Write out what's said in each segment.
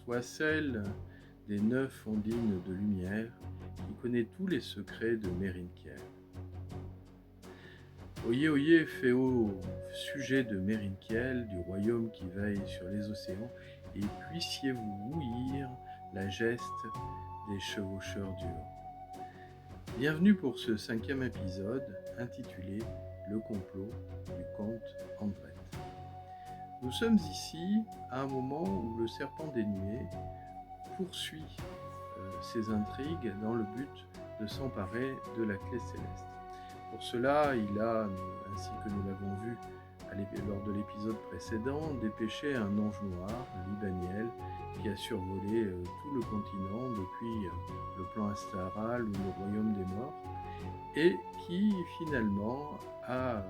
Toi celle des 9 ondines de lumière, qui connaît tous les secrets de Mérinequière. Oyez, oyez, fait au sujet de Mérinequiel, du royaume qui veille sur les océans, et puissiez-vous ouïr la geste des chevaucheurs du vent. Bienvenue pour ce 5e épisode, intitulé Le complot du comte Andret. Nous sommes ici à un moment où le serpent des nuées poursuit ses intrigues dans le but de s'emparer de la clé céleste. Pour cela, il a, ainsi que nous l'avons vu lors de l'épisode précédent, dépêché un ange noir, Libaniel, qui a survolé tout le continent depuis le plan astral ou le royaume des morts, et qui finalement a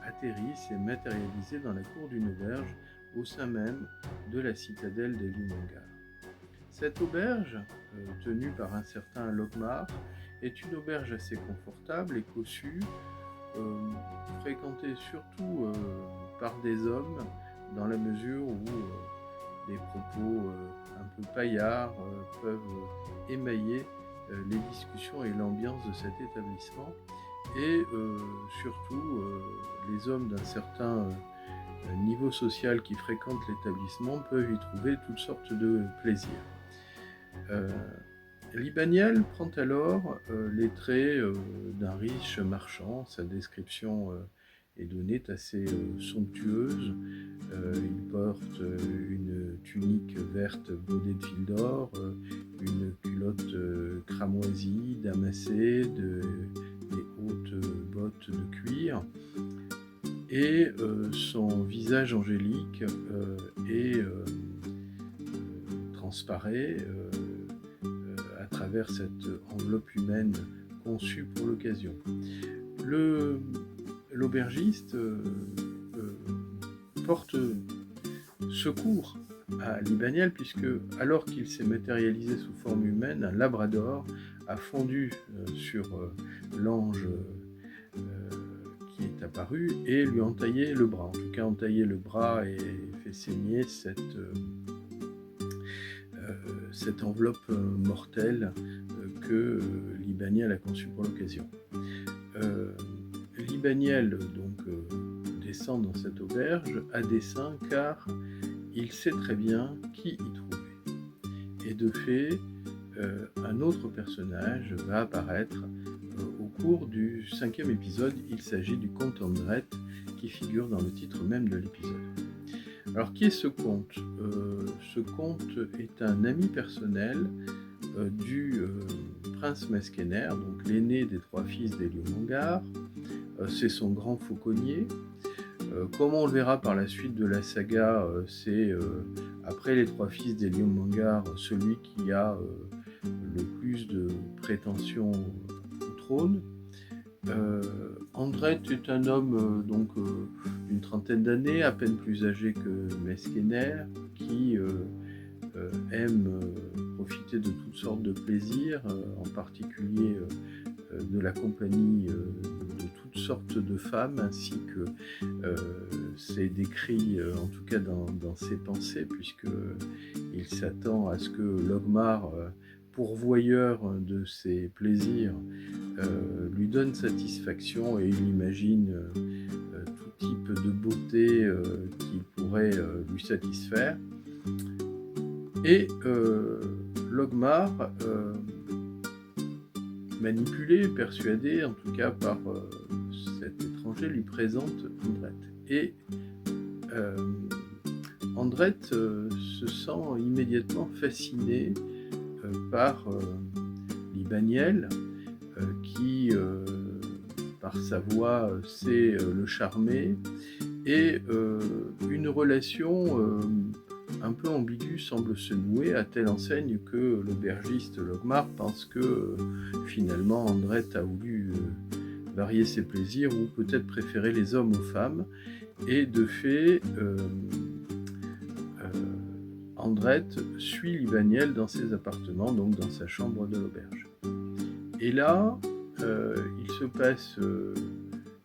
atterri, s'est matérialisé dans la cour d'une auberge au sein même de la citadelle des Lumangar. Cette auberge, tenue par un certain Logmar, est une auberge assez confortable et cossue, fréquentée surtout par des hommes, dans la mesure où des propos un peu paillards peuvent émailler les discussions et l'ambiance de cet établissement, et surtout les hommes d'un certain niveau social qui fréquentent l'établissement peuvent y trouver toutes sortes de plaisirs. Libaniel prend alors les traits d'un riche marchand. Sa description est donnée, est assez somptueuse. Il porte une tunique verte brodée de fil d'or, une culotte cramoisie, damassée, des hautes bottes de cuir, et son visage angélique transparaît à travers cette enveloppe humaine conçue pour l'occasion. L'aubergiste porte secours à Libaniel, puisque alors qu'il s'est matérialisé sous forme humaine, un labrador a fondu sur l'ange qui est apparu et lui a entaillé le bras. En tout cas, entaillé le bras et fait saigner cette enveloppe mortelle que Libaniel a conçue pour l'occasion. Libaniel donc descend dans cette auberge à dessein, car il sait très bien qui y trouver. Et de fait, un autre personnage va apparaître au cours du 5e épisode. Il s'agit du comte Andret, qui figure dans le titre même de l'épisode. Alors, qui est ce comte ? Ce comte est un ami personnel du prince Meskener, donc l'aîné des 3 fils des Lumangar. C'est son grand fauconnier. Comme on le verra par la suite de la saga, c'est après les 3 fils des Lumangar celui qui a le plus de prétentions au trône. Andret est un homme d'une trentaine d'années, à peine plus âgé que Meskener, qui aime profiter de toutes sortes de plaisirs, en particulier de la compagnie de toutes sortes de femmes, ainsi que c'est décrit en tout cas dans ses pensées, puisqu'il s'attend à ce que Logmar, pourvoyeur de ses plaisirs, lui donne satisfaction, et il imagine tout type de beauté qui pourrait lui satisfaire. Et Logmar, manipulé, persuadé en tout cas par cet étranger, lui présente Andret. Et Andret se sent immédiatement fasciné par Libaniel, qui par sa voix sait le charmer, et une relation un peu ambiguë semble se nouer, à telle enseigne que l'aubergiste Logmar pense que finalement Andret a voulu varier ses plaisirs, ou peut-être préférer les hommes aux femmes, et de fait Andret suit Libaniel dans ses appartements, donc dans sa chambre de l'auberge. Et là, il se passe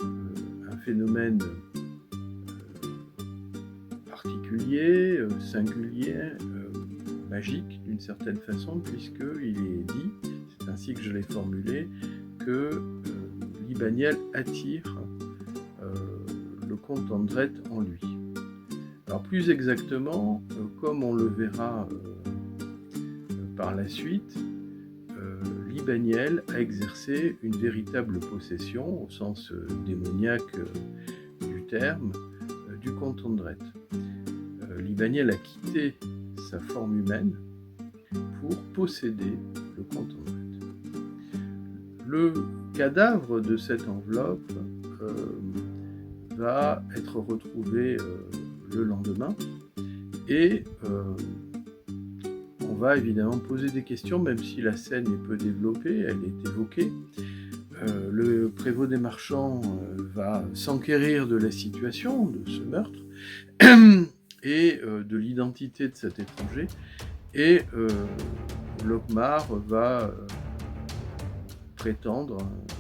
un phénomène particulier, singulier, magique d'une certaine façon, puisqu'il est dit, c'est ainsi que je l'ai formulé, que Libaniel attire le comte Andret en lui. Alors plus exactement, comme on le verra par la suite, Libaniel a exercé une véritable possession, au sens démoniaque du terme, du comte Andret. Libaniel a quitté sa forme humaine pour posséder le comte Andret. Le cadavre de cette enveloppe va être retrouvé le lendemain et on va évidemment poser des questions, même si la scène est peu développée, elle est évoquée. Le prévôt des marchands va s'enquérir de la situation, de ce meurtre, et de l'identité de cet étranger, et Locmar va prétendre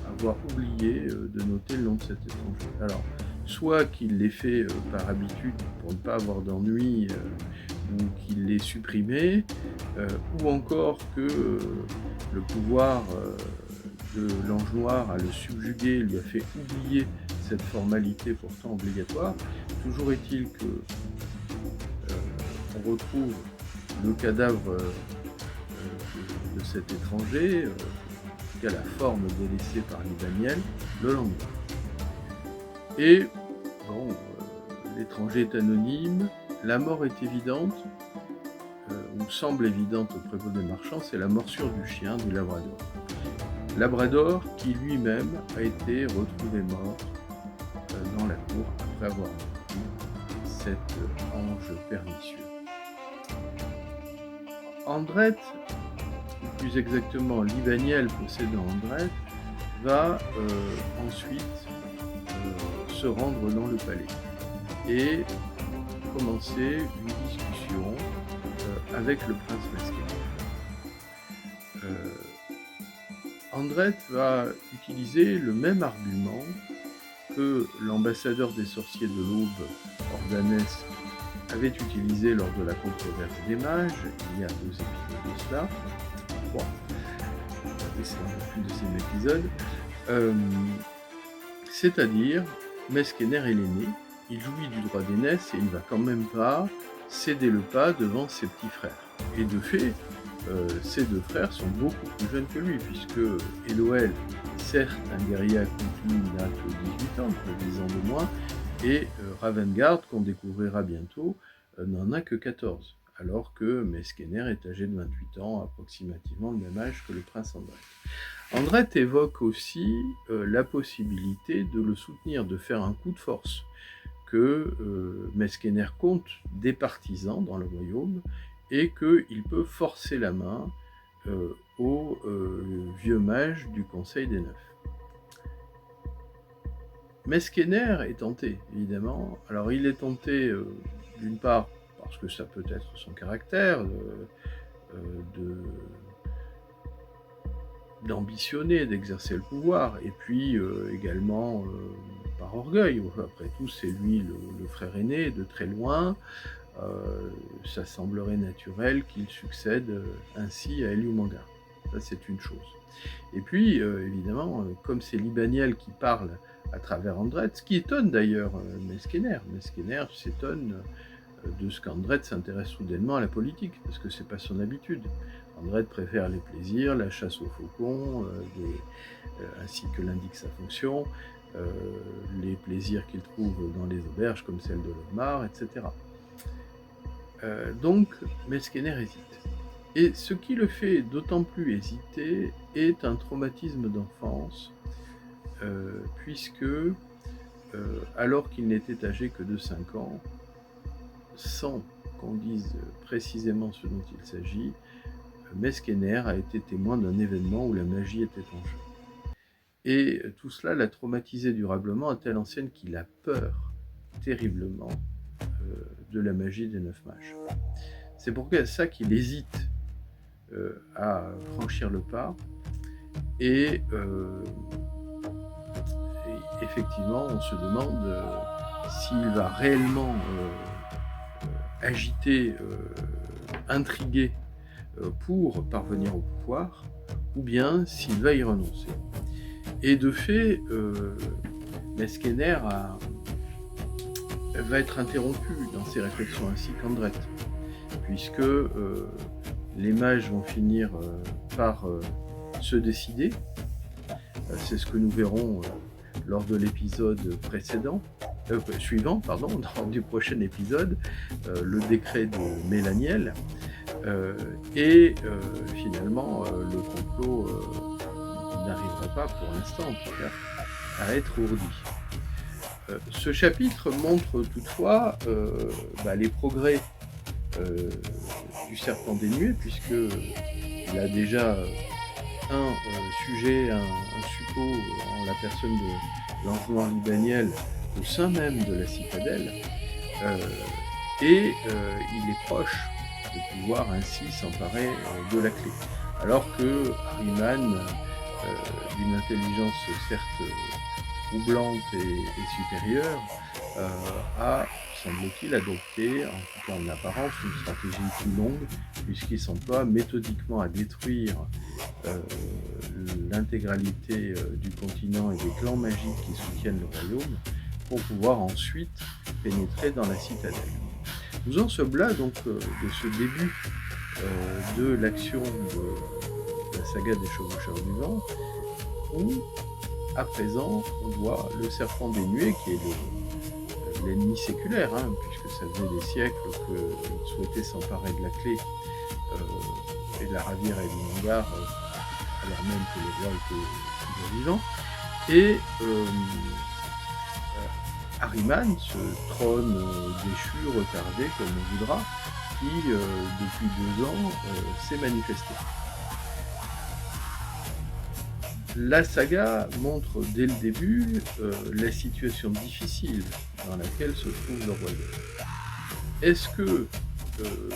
avoir oublié de noter le nom de cet étranger. Alors, soit qu'il l'ait fait par habitude pour ne pas avoir d'ennui, ou qu'il l'ait supprimé, ou encore que le pouvoir de l'Ange Noir à le subjuguer lui a fait oublier cette formalité pourtant obligatoire. Toujours est-il que on retrouve le cadavre de cet étranger, qui a la forme délaissée par Libaniel, le lendemain. Et bon, l'étranger est anonyme, la mort est évidente, ou semble évidente au prévôt des marchands, c'est la morsure du chien du Labrador. Labrador qui lui-même a été retrouvé mort dans la cour après avoir mordu cet ange pernicieux. Andret, plus exactement Libaniel possédant Andret, va ensuite se rendre dans le palais et commencer une discussion avec le prince Mesquéner. Andret va utiliser le même argument que l'ambassadeur des sorciers de l'Aube, Ordanès, avait utilisé lors de la controverse des mages, il y a 2 épisodes de cela, 3, c'est un deuxième épisode, c'est-à-dire Mesquéner est l'aîné, il jouit du droit d'aînesse et il ne va quand même pas céder le pas devant ses petits frères. Et de fait, ses 2 frères sont beaucoup plus jeunes que lui, puisque Eloël, certes un guerrier accompli, n'a que 18 ans, 10 ans de moins, et Ravengard, qu'on découvrira bientôt, n'en a que 14, alors que Mesquéner est âgé de 28 ans, approximativement le même âge que le prince Andret. Andret évoque aussi la possibilité de le soutenir, de faire un coup de force, que Mesquéner compte des partisans dans le royaume et qu'il peut forcer la main au vieux mage du Conseil des Neufs. Mesquéner est tenté, évidemment. Alors il est tenté d'une part parce que ça peut être son caractère, d'ambitionner, d'exercer le pouvoir, et puis également par orgueil. Après tout, c'est lui le frère aîné, de très loin. Ça semblerait naturel qu'il succède ainsi à Eliumangar. Ça, c'est une chose. Et puis, évidemment, comme c'est Libaniel qui parle à travers Andret, ce qui étonne d'ailleurs Mesquéner. Mesquéner s'étonne de ce qu'Andret s'intéresse soudainement à la politique, parce que c'est pas son habitude. Andret préfère les plaisirs, la chasse aux faucons, ainsi que l'indique sa fonction, les plaisirs qu'il trouve dans les auberges comme celle de Locmar, etc. Donc Mesquéner hésite. Et ce qui le fait d'autant plus hésiter est un traumatisme d'enfance, puisque, alors qu'il n'était âgé que de 5 ans, sans qu'on dise précisément ce dont il s'agit, Mesquéner a été témoin d'un événement où la magie était en jeu. Et tout cela l'a traumatisé durablement à telle enseigne qu'il a peur terriblement de la magie des 9 mages. C'est pour ça qu'il hésite à franchir le pas, et effectivement on se demande s'il va réellement agiter, intriguer pour parvenir au pouvoir, ou bien s'il va y renoncer. Et de fait, Meskener va être interrompu dans ses réflexions ainsi qu'Andret, puisque les mages vont finir par se décider. C'est ce que nous verrons lors de l'épisode suivant, du prochain épisode, le décret de Mélaniel. Finalement, le complot n'arrivera pas pour l'instant, en tout cas, à être ourdi. Ce chapitre montre toutefois les progrès du serpent dénué, puisqu'il a déjà un sujet, un suppôt en la personne de l'ange noir Libaniel au sein même de la citadelle, il est proche de pouvoir ainsi s'emparer de la clé. Alors que Ahriman, d'une intelligence certes troublante et supérieure, a, semble-t-il, adopté, en tout cas en apparence, une stratégie plus longue, puisqu'il s'emploie méthodiquement à détruire l'intégralité du continent et des clans magiques qui soutiennent le royaume, pour pouvoir ensuite pénétrer dans la citadelle. Nous en sommes là donc de ce début de l'action de la saga des Chevaucheurs du Vent, où à présent on voit le serpent dénué qui est l'ennemi séculaire, puisque ça faisait des siècles qu'il souhaitait s'emparer de la clé et de la Ravière et du Mangar, alors même que le roi était toujours vivant. Et Ahriman, ce trône déchu, retardé, comme on voudra, qui, depuis 2 ans, s'est manifesté. La saga montre dès le début la situation difficile dans laquelle se trouve le royaume. Est-ce que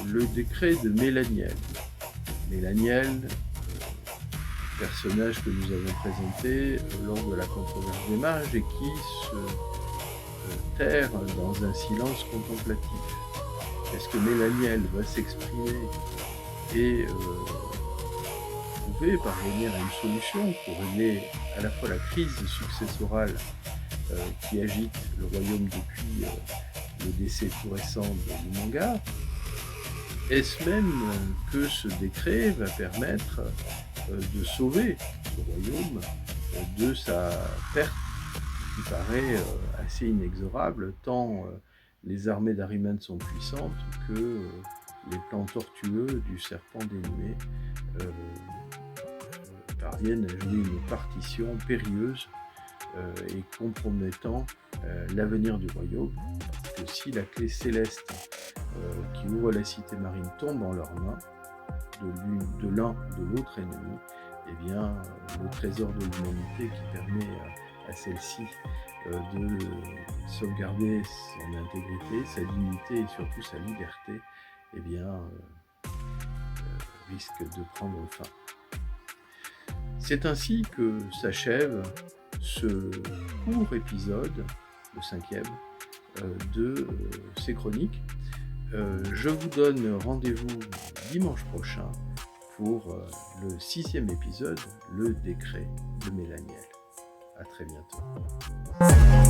le décret de Mélaniel, personnage que nous avons présenté lors de la controverse des mages et qui se terre dans un silence contemplatif. Est-ce que Mélaniel va s'exprimer et trouver, parvenir à une solution pour régler à la fois la crise successorale qui agite le royaume depuis le décès tout récent de Mangar? Est-ce même que ce décret va permettre de sauver ce royaume de sa perte qui paraît assez inexorable, tant les armées d'Ahriman sont puissantes que les plans tortueux du serpent dénué parviennent à jouer une partition périlleuse et compromettant l'avenir du royaume. Que si la clé céleste qui ouvre la cité marine tombe en leurs mains, de l'un de l'autre ennemi, eh bien, le trésor de l'humanité qui permet à celle-ci de sauvegarder son intégrité, sa dignité et surtout sa liberté, eh bien, risque de prendre fin. C'est ainsi que s'achève ce court épisode, le 5e, de ces chroniques. Je vous donne rendez-vous dimanche prochain pour le 6e épisode, le décret de Mélaniel. À très bientôt.